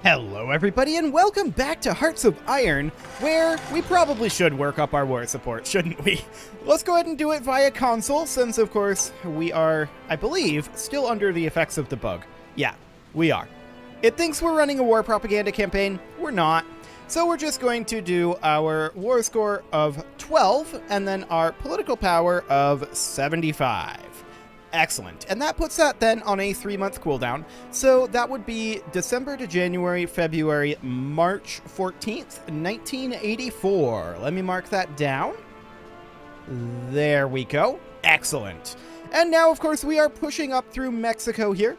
Hello everybody and welcome back to Hearts of Iron, where we probably should work up our war support, shouldn't we? Let's go ahead and do it via console, since of course we are, I believe, still under the effects of the bug. Yeah, we are. It thinks we're running a war propaganda campaign. We're not. So we're just going to do our war score of 12 and then our political power of 75. Excellent. And that puts that then on a 3-month cooldown. So that would be December to January, February, March 14th, 1984. Let me mark that down. There we go. Excellent. And now, of course, we are pushing up through Mexico here.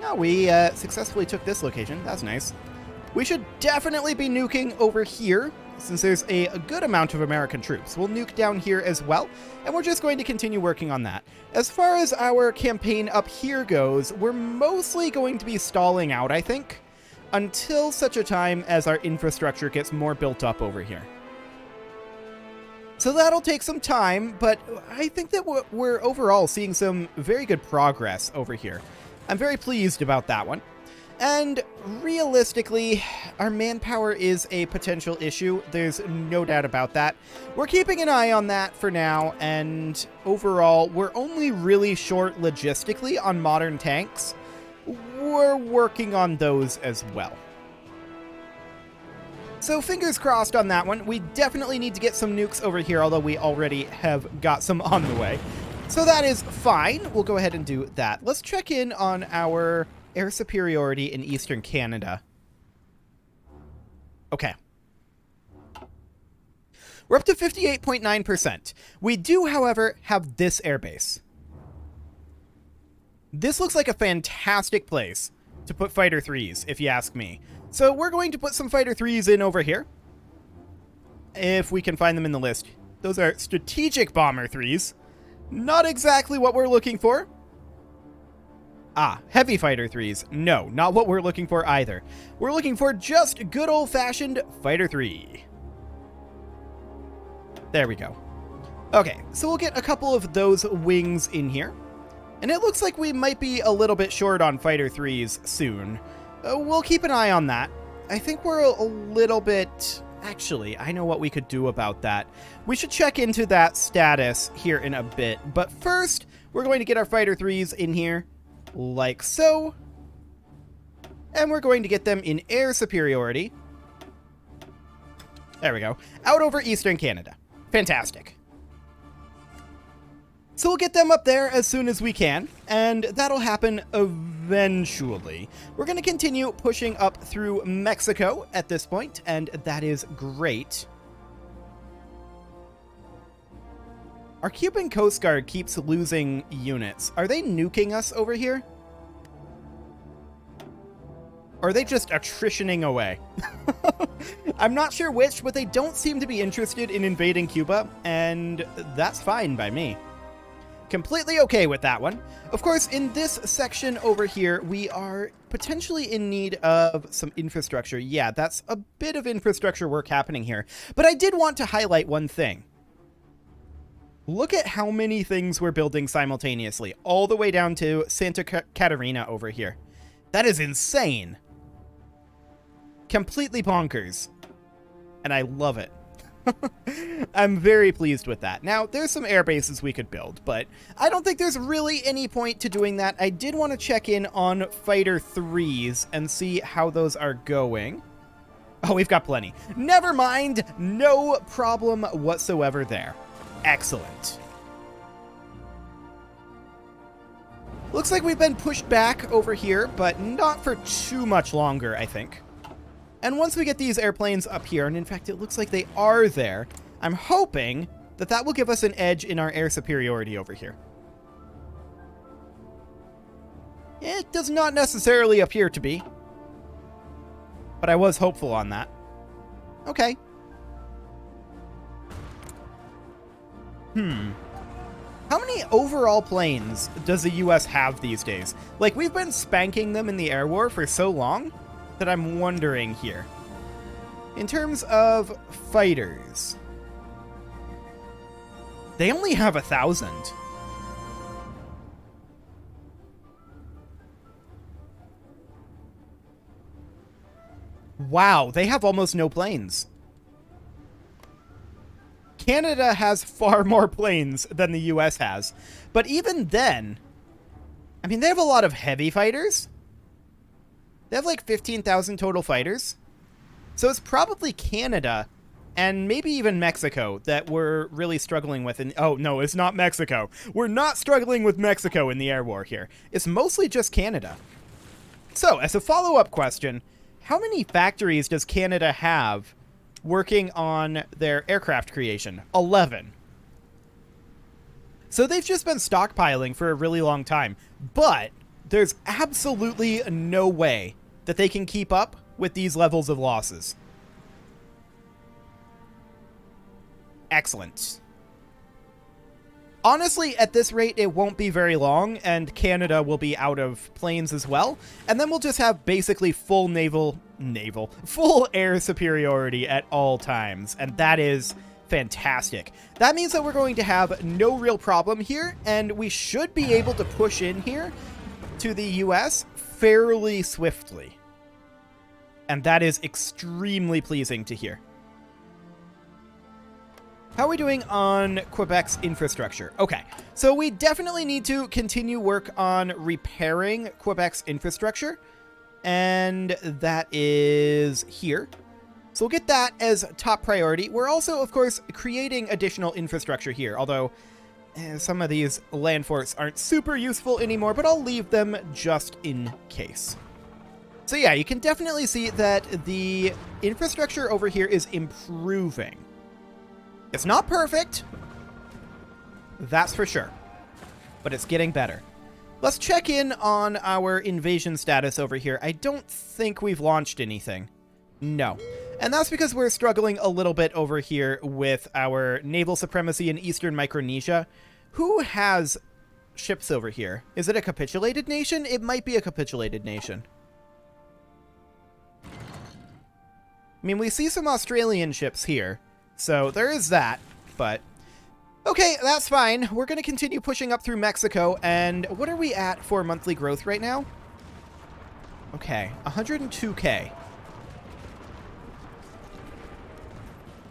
Now we successfully took this location. That's nice. We should definitely be nuking over here, since there's a good amount of American troops. We'll nuke down here as well, and we're just going to continue working on that. As far as our campaign up here goes, we're mostly going to be stalling out, I think, until such a time as our infrastructure gets more built up over here. So that'll take some time, but I think that we're overall seeing some very good progress over here. I'm very pleased about that one. And realistically, our manpower is a potential issue. There's no doubt about that. We're keeping an eye on that for now, and overall, we're only really short logistically on modern tanks. We're working on those as well. So fingers crossed on that one. We definitely need to get some nukes over here, although we already have got some on the way. So that is fine. We'll go ahead and do that. Let's check in on our air superiority in Eastern Canada. Okay. We're up to 58.9%. We do, however, have this airbase. This looks like a fantastic place to put Fighter 3s, if you ask me. So we're going to put some Fighter 3s in over here, if we can find them in the list. Those are strategic bomber 3s. Not exactly what we're looking for. Ah, heavy fighter 3s. No, not what we're looking for either. We're looking for just good old-fashioned fighter 3. There we go. Okay, so we'll get a couple of those wings in here. And it looks like we might be a little bit short on fighter 3s soon. We'll keep an eye on that. I think we're a little bit... Actually, I know what we could do about that. We should check into that status here in a bit. But first, we're going to get our fighter 3s in here. Like so. And we're going to get them in air superiority. There we go. Out over Eastern Canada. Fantastic. So we'll get them up there as soon as we can, and that'll happen eventually. We're going to continue pushing up through Mexico at this point, and that is great. Our Cuban Coast Guard keeps losing units. Are they nuking us over here? Or are they just attritioning away? I'm not sure which, but they don't seem to be interested in invading Cuba, and that's fine by me. Completely okay with that one. Of course, in this section over here, we are potentially in need of some infrastructure. Yeah, that's a bit of infrastructure work happening here. But I did want to highlight one thing. Look at how many things we're building simultaneously, all the way down to Santa Catarina over here. That is insane. Completely bonkers. And I love it. I'm very pleased with that. Now, there's some air bases we could build, but I don't think there's really any point to doing that. I did want to check in on Fighter 3s and see how those are going. Oh, we've got plenty. Never mind. No problem whatsoever there. Excellent. Looks like we've been pushed back over here, but not for too much longer, I think. And once we get these airplanes up here, and in fact it looks like they are there, I'm hoping that that will give us an edge in our air superiority over here. It does not necessarily appear to be, but I was hopeful on that. Okay. How many overall planes does the US have these days? Like, we've been spanking them in the air war for so long that I'm wondering here. In terms of fighters, they only have 1,000. Wow, they have almost no planes. Canada has far more planes than the US has. But even then, I mean, they have a lot of heavy fighters. They have like 15,000 total fighters. So it's probably Canada and maybe even Mexico that we're really struggling with. Oh, no, it's not Mexico. We're not struggling with Mexico in the air war here. It's mostly just Canada. So, as a follow-up question, how many factories does Canada have working on their aircraft creation? 11. So they've just been stockpiling for a really long time. But there's absolutely no way that they can keep up with these levels of losses. Excellent. Honestly, at this rate, it won't be very long, and Canada will be out of planes as well, and then we'll just have basically full full air superiority at all times, and that is fantastic. That means that we're going to have no real problem here, and we should be able to push in here to the US fairly swiftly. And that is extremely pleasing to hear. How are we doing on Quebec's infrastructure? Okay, so we definitely need to continue work on repairing Quebec's infrastructure, and that is here. So we'll get that as top priority. We're also, of course, creating additional infrastructure here, although some of these land forts aren't super useful anymore, but I'll leave them just in case. So yeah, you can definitely see that the infrastructure over here is improving. It's not perfect, that's for sure, but it's getting better. Let's check in on our invasion status over here. I don't think we've launched anything. No. And that's because we're struggling a little bit over here with our naval supremacy in Eastern Micronesia. Who has ships over here? Is it a capitulated nation? It might be a capitulated nation. I mean, we see some Australian ships here. So there is that, but okay, that's fine. We're going to continue pushing up through Mexico, and what are we at for monthly growth right now? Okay, 102K.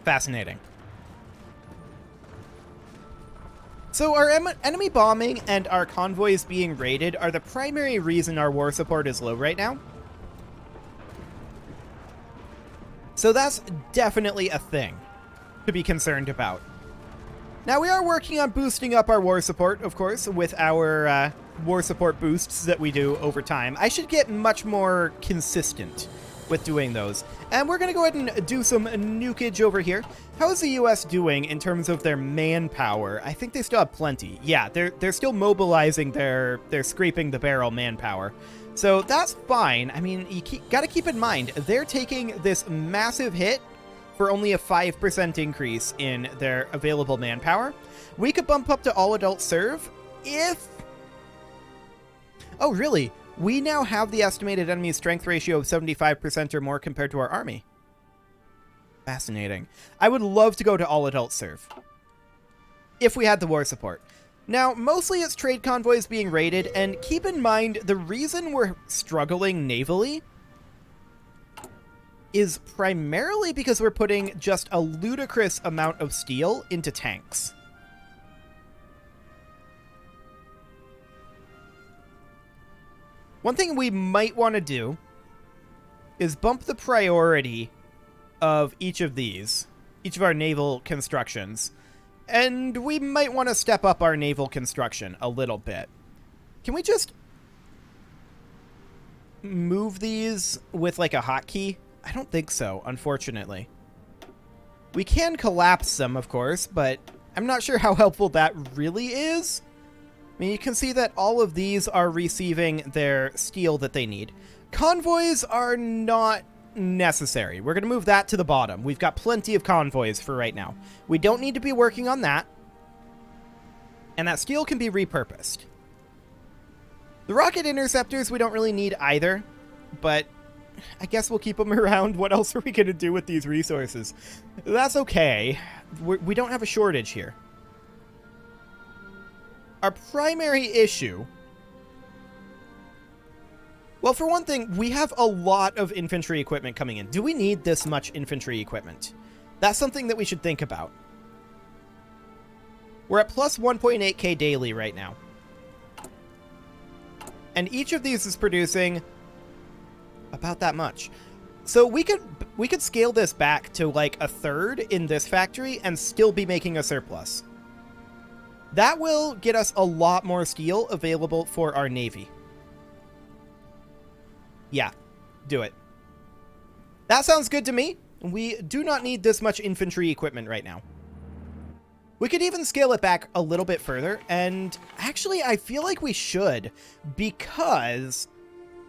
Fascinating. So our enemy bombing and our convoys being raided are the primary reason our war support is low right now. So that's definitely a thing to be concerned about. Now, we are working on boosting up our war support, of course, with our war support boosts that we do over time. I should get much more consistent with doing those. And we're going to go ahead and do some nukage over here. How is the US doing in terms of their manpower? I think they still have plenty. Yeah, they're still mobilizing their scraping the barrel manpower. So that's fine. I mean, you got to keep in mind, they're taking this massive hit for only a 5% increase in their available manpower. We could bump up to all-adult serve if... Oh, really? We now have the estimated enemy strength ratio of 75% or more compared to our army. Fascinating. I would love to go to all-adult serve if we had the war support. Now, mostly it's trade convoys being raided, and keep in mind, the reason we're struggling navally is primarily because we're putting just a ludicrous amount of steel into tanks. One thing we might want to do is bump the priority of each of our naval constructions, and we might want to step up our naval construction a little bit. Can we just move these with like a hotkey? I don't think so, unfortunately. We can collapse them, of course, but I'm not sure how helpful that really is. I mean, you can see that all of these are receiving their steel that they need. Convoys are not necessary. We're going to move that to the bottom. We've got plenty of convoys for right now. We don't need to be working on that. And that steel can be repurposed. The rocket interceptors we don't really need either, but I guess we'll keep them around. What else are we going to do with these resources? That's okay. We don't have a shortage here. Our primary issue... Well, for one thing, we have a lot of infantry equipment coming in. Do we need this much infantry equipment? That's something that we should think about. We're at plus 1.8k daily right now. And each of these is producing about that much. So we could scale this back to like a third in this factory and still be making a surplus. That will get us a lot more steel available for our navy. Yeah, do it. That sounds good to me. We do not need this much infantry equipment right now. We could even scale it back a little bit further, and actually I feel like we should, because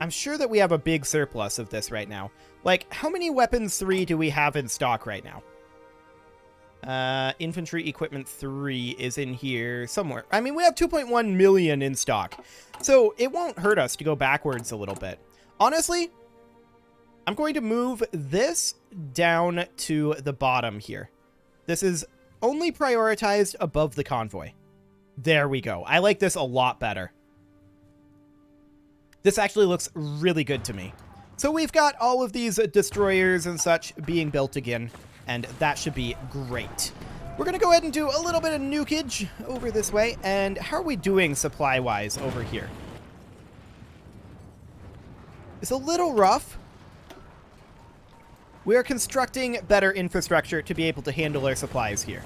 I'm sure that we have a big surplus of this right now. Like, how many weapons 3 do we have in stock right now? Infantry equipment 3 is in here somewhere. I mean, we have 2.1 million in stock, so it won't hurt us to go backwards a little bit. Honestly, I'm going to move this down to the bottom here. This is only prioritized above the convoy. There we go. I like this a lot better. This actually looks really good to me. So we've got all of these destroyers and such being built again, and that should be great. We're going to go ahead and do a little bit of nukage over this way. And how are we doing supply-wise over here? It's a little rough. We are constructing better infrastructure to be able to handle our supplies here.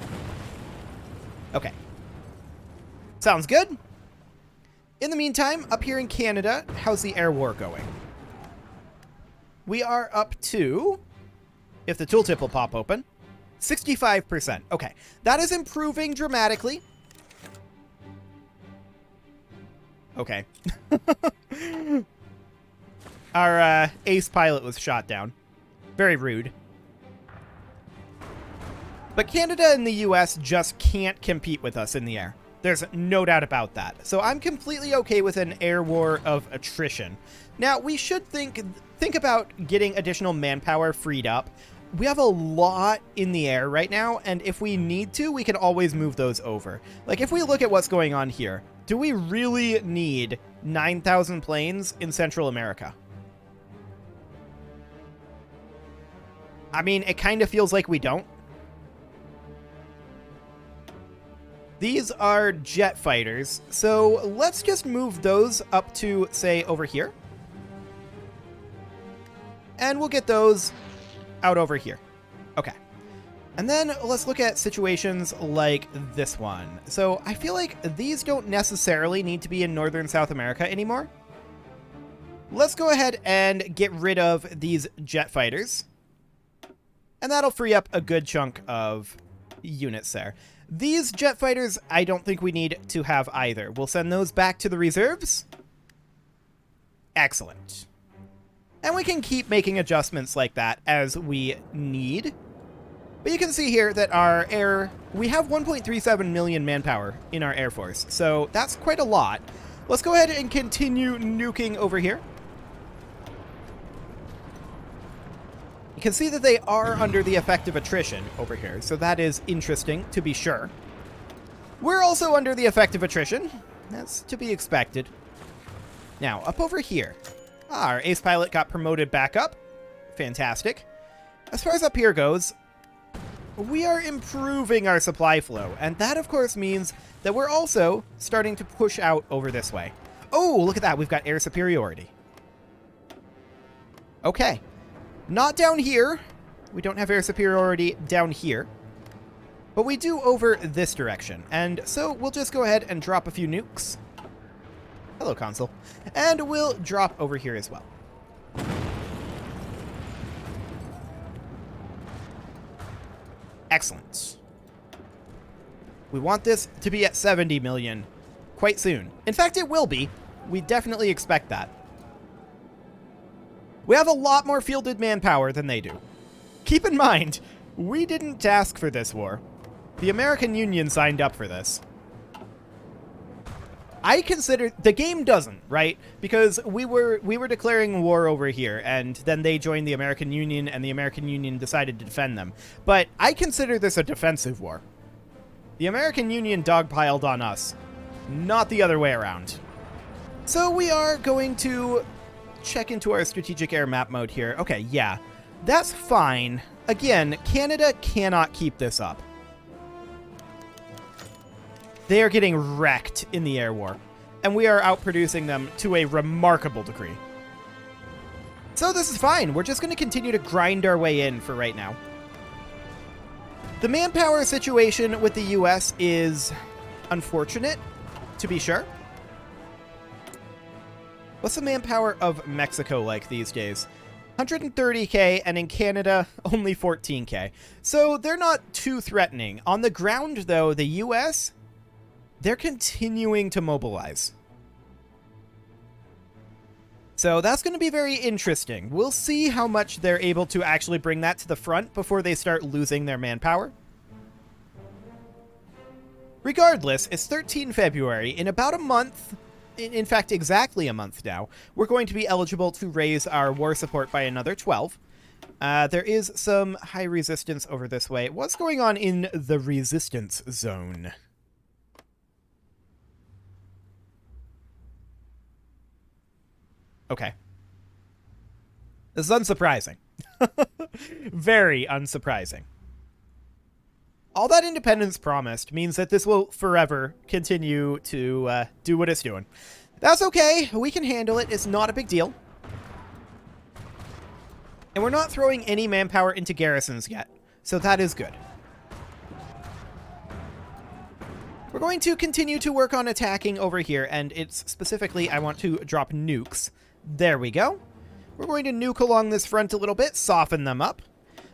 Okay. Sounds good. In the meantime, up here in Canada, how's the air war going? We are up to, if the tooltip will pop open, 65%. Okay. That is improving dramatically. Okay. Our ace pilot was shot down. Very rude. But Canada and the US just can't compete with us in the air. There's no doubt about that. So I'm completely okay with an air war of attrition. Now, we should think about getting additional manpower freed up. We have a lot in the air right now, and if we need to, we can always move those over. Like, if we look at what's going on here, do we really need 9,000 planes in Central America? I mean, it kind of feels like we don't. These are jet fighters, so let's just move those up to, say, over here. And we'll get those out over here. Okay. And then let's look at situations like this one. So I feel like these don't necessarily need to be in Northern South America anymore. Let's go ahead and get rid of these jet fighters. And that'll free up a good chunk of units there. These jet fighters, I don't think we need to have either. We'll send those back to the reserves. Excellent. And we can keep making adjustments like that as we need. But you can see here that our air, we have 1.37 million manpower in our Air Force. So that's quite a lot. Let's go ahead and continue nuking over here. You can see that they are under the effect of attrition over here, so that is interesting to be sure. We're also under the effect of attrition. That's to be expected. Now, up over here. Our ace pilot got promoted back up. Fantastic. As far as up here goes, we are improving our supply flow, and that, of course, means that we're also starting to push out over this way. Oh, look at that. We've got air superiority. Okay. Not down here. We don't have air superiority down here. But we do over this direction. And so we'll just go ahead and drop a few nukes. Hello, console. And we'll drop over here as well. Excellent. We want this to be at 70 million quite soon. In fact, it will be. We definitely expect that. We have a lot more fielded manpower than they do. Keep in mind, we didn't ask for this war. The American Union signed up for this. I consider the game doesn't, right? Because we were declaring war over here, and then they joined the American Union, and the American Union decided to defend them. But I consider this a defensive war. The American Union dogpiled on us, not the other way around. So we are going to check into our strategic air map mode here. Okay, yeah, that's fine. Again, Canada cannot keep this up. They are getting wrecked in the air war, and we are outproducing them to a remarkable degree. So this is fine. We're just going to continue to grind our way in for right now. The manpower situation with the US is unfortunate, to be sure. What's the manpower of Mexico like these days? 130k, and in Canada, only 14k. So they're not too threatening. On the ground, though, the US, they're continuing to mobilize. So that's going to be very interesting. We'll see how much they're able to actually bring that to the front before they start losing their manpower. Regardless, it's 13 February. In about a month, in fact, exactly a month now, we're going to be eligible to raise our war support by another 12. There is some high resistance over this way. What's going on in the resistance zone? Okay. This is unsurprising. Very unsurprising. All that independence promised means that this will forever continue to do what it's doing. That's okay. We can handle it. It's not a big deal. And we're not throwing any manpower into garrisons yet, so that is good. We're going to continue to work on attacking over here, and it's specifically I want to drop nukes. There we go. We're going to nuke along this front a little bit, soften them up.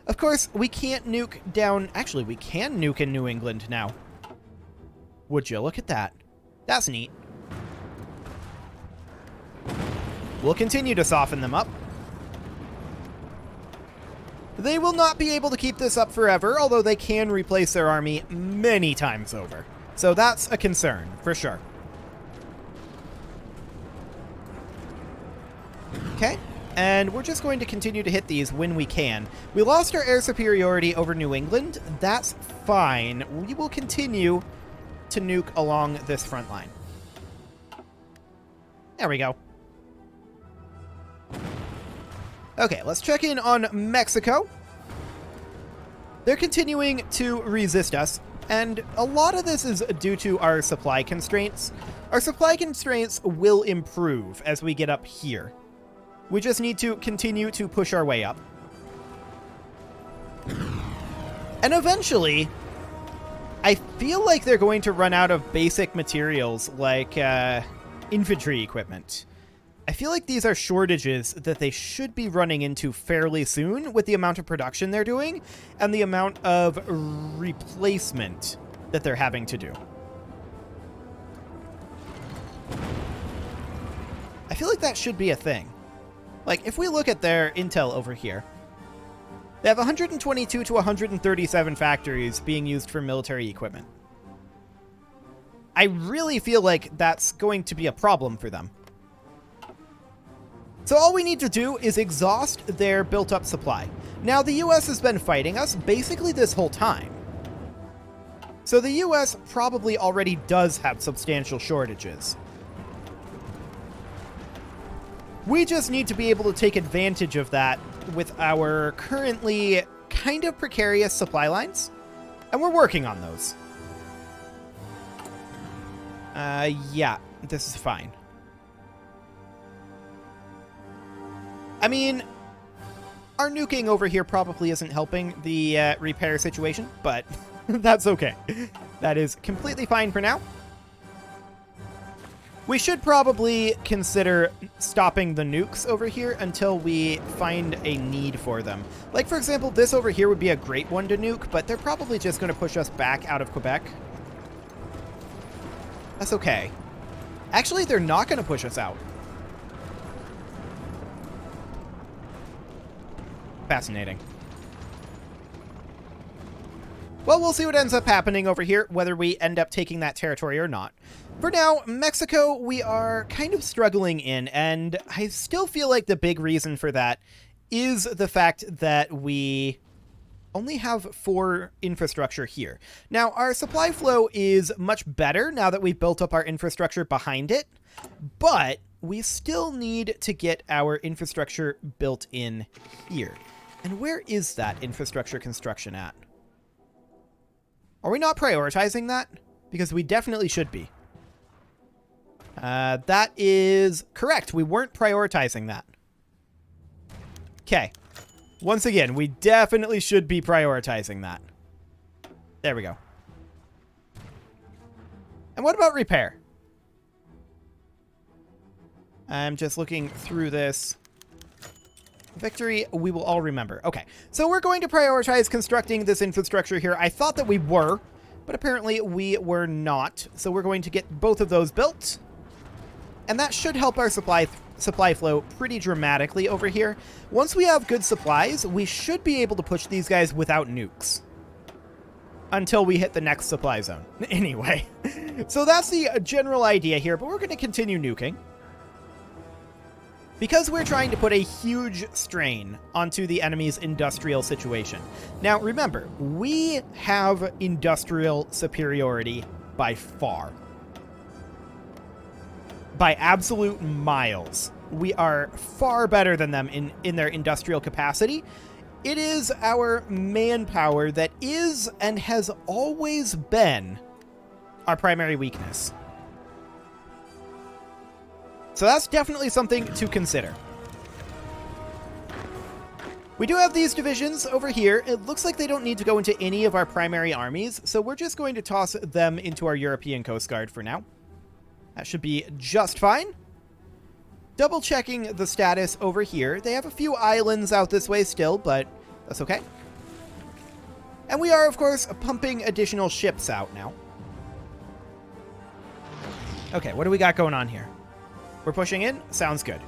Of course, we can't nuke down... Actually, we can nuke in New England now. Would you look at that? That's neat. We'll continue to soften them up. They will not be able to keep this up forever, although they can replace their army many times over. So that's a concern, for sure. Okay, and we're just going to continue to hit these when we can. We lost our air superiority over New England. That's fine. We will continue to nuke along this front line. There we go. Okay, let's check in on Mexico. They're continuing to resist us, and a lot of this is due to our supply constraints. Our supply constraints will improve as we get up here. We just need to continue to push our way up. And eventually, I feel like they're going to run out of basic materials like infantry equipment. I feel like these are shortages that they should be running into fairly soon with the amount of production they're doing and the amount of replacement that they're having to do. I feel like that should be a thing. Like, if we look at their intel over here, they have 122 to 137 factories being used for military equipment. I really feel like that's going to be a problem for them. So all we need to do is exhaust their built-up supply. Now, the US has been fighting us basically this whole time. So the US probably already does have substantial shortages. We just need to be able to take advantage of that with our currently kind of precarious supply lines, and we're working on those. Yeah, this is fine. I mean, our nuking over here probably isn't helping the repair situation, but that's okay. That is completely fine for now. We should probably consider stopping the nukes over here until we find a need for them. Like, for example, this over here would be a great one to nuke, but they're probably just going to push us back out of Quebec. That's okay. Actually, they're not going to push us out. Fascinating. Well, we'll see what ends up happening over here, whether we end up taking that territory or not. For now, Mexico, we are kind of struggling in, and I still feel like the big reason for that is the fact that we only have 4 infrastructure here. Now, our supply flow is much better now that we've built up our infrastructure behind it, but we still need to get our infrastructure built in here. And where is that infrastructure construction at? Are we not prioritizing that? Because we definitely should be. That is correct. We weren't prioritizing that. Okay. Once again, we definitely should be prioritizing that. There we go. And what about repair? I'm just looking through this. Victory, we will all remember. Okay, so we're going to prioritize constructing this infrastructure here. I thought that we were, but apparently we were not. So we're going to get both of those built. And that should help our supply flow pretty dramatically over here. Once we have good supplies, we should be able to push these guys without nukes. Until we hit the next supply zone. Anyway, so that's the general idea here, but we're going to continue nuking. Because we're trying to put a huge strain onto the enemy's industrial situation. Now, remember, we have industrial superiority by far. By absolute miles. We are far better than them in their industrial capacity. It is our manpower that is and has always been our primary weakness. So that's definitely something to consider. We do have these divisions over here. It looks like they don't need to go into any of our primary armies, so we're just going to toss them into our European Coast Guard for now. That should be just fine. Double checking the status over here. They have a few islands out this way still, but that's okay. And we are, of course, pumping additional ships out now. Okay, what do we got going on here? We're pushing in? Sounds good.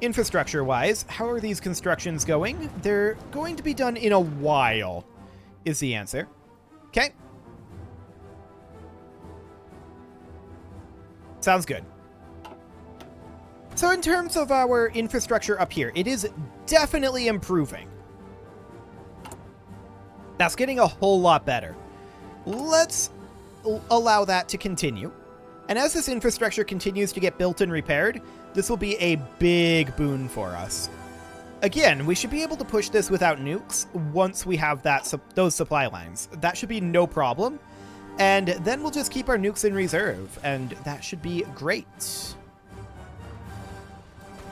Infrastructure-wise, how are these constructions going? They're going to be done in a while, is the answer. Okay. Sounds good. So in terms of our infrastructure up here, it is definitely improving. That's getting a whole lot better. Let's allow that to continue. And as this infrastructure continues to get built and repaired, this will be a big boon for us. Again, we should be able to push this without nukes once we have those supply lines. That should be no problem. And then we'll just keep our nukes in reserve, and that should be great.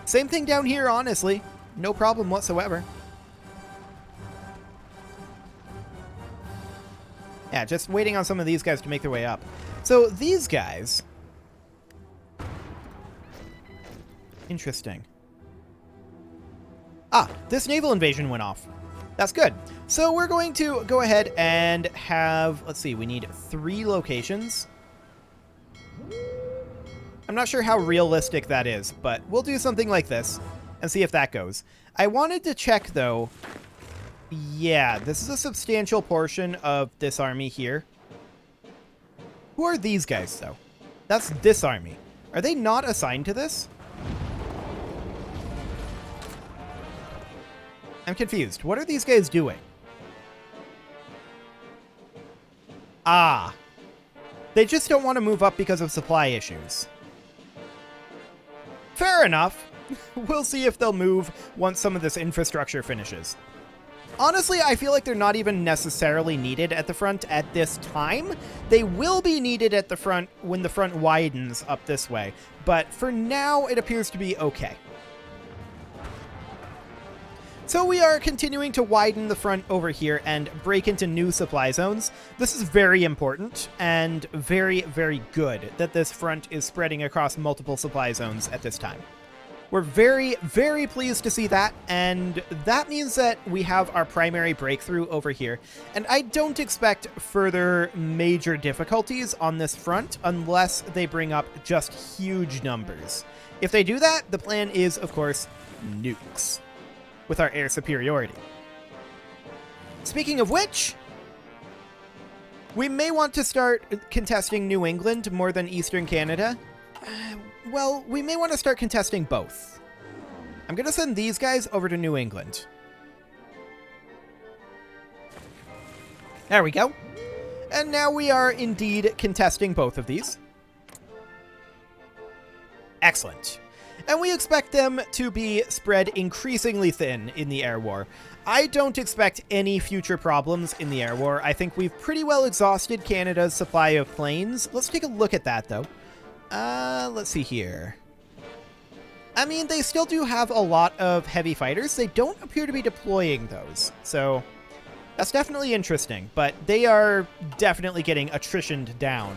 Same thing down here, honestly. No problem whatsoever. Yeah, just waiting on some of these guys to make their way up. So these guys... Interesting. Ah, this naval invasion went off. That's good. So we're going to go ahead and have... Let's see, we need 3 locations. I'm not sure how realistic that is, but we'll do something like this and see if that goes. I wanted to check, though... Yeah, this is a substantial portion of this army here. Who are these guys, though? That's this army. Are they not assigned to this? I'm confused. What are these guys doing? Ah. They just don't want to move up because of supply issues. Fair enough. We'll see if they'll move once some of this infrastructure finishes. Honestly, I feel like they're not even necessarily needed at the front at this time. They will be needed at the front when the front widens up this way. But for now, it appears to be okay. So we are continuing to widen the front over here and break into new supply zones. This is very important and very, very good that this front is spreading across multiple supply zones at this time. We're very, very pleased to see that, and that means that we have our primary breakthrough over here. And I don't expect further major difficulties on this front unless they bring up just huge numbers. If they do that, the plan is, of course, nukes with our air superiority. Speaking of which, we may want to start contesting New England more than Eastern Canada. Well, we may want to start contesting both. I'm going to send these guys over to New England. There we go. And now we are indeed contesting both of these. Excellent. And we expect them to be spread increasingly thin in the air war. I don't expect any future problems in the air war. I think we've pretty well exhausted Canada's supply of planes. Let's take a look at that, though. Let's see here. I mean, they still do have a lot of heavy fighters. They don't appear to be deploying those, so that's definitely interesting, but they are definitely getting attritioned down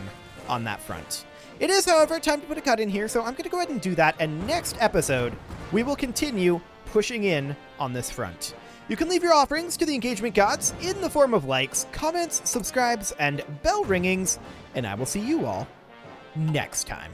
on that front. It is, however, time to put a cut in here, so I'm going to go ahead and do that, and next episode, we will continue pushing in on this front. You can leave your offerings to the engagement gods in the form of likes, comments, subscribes, and bell ringings, and I will see you all next time.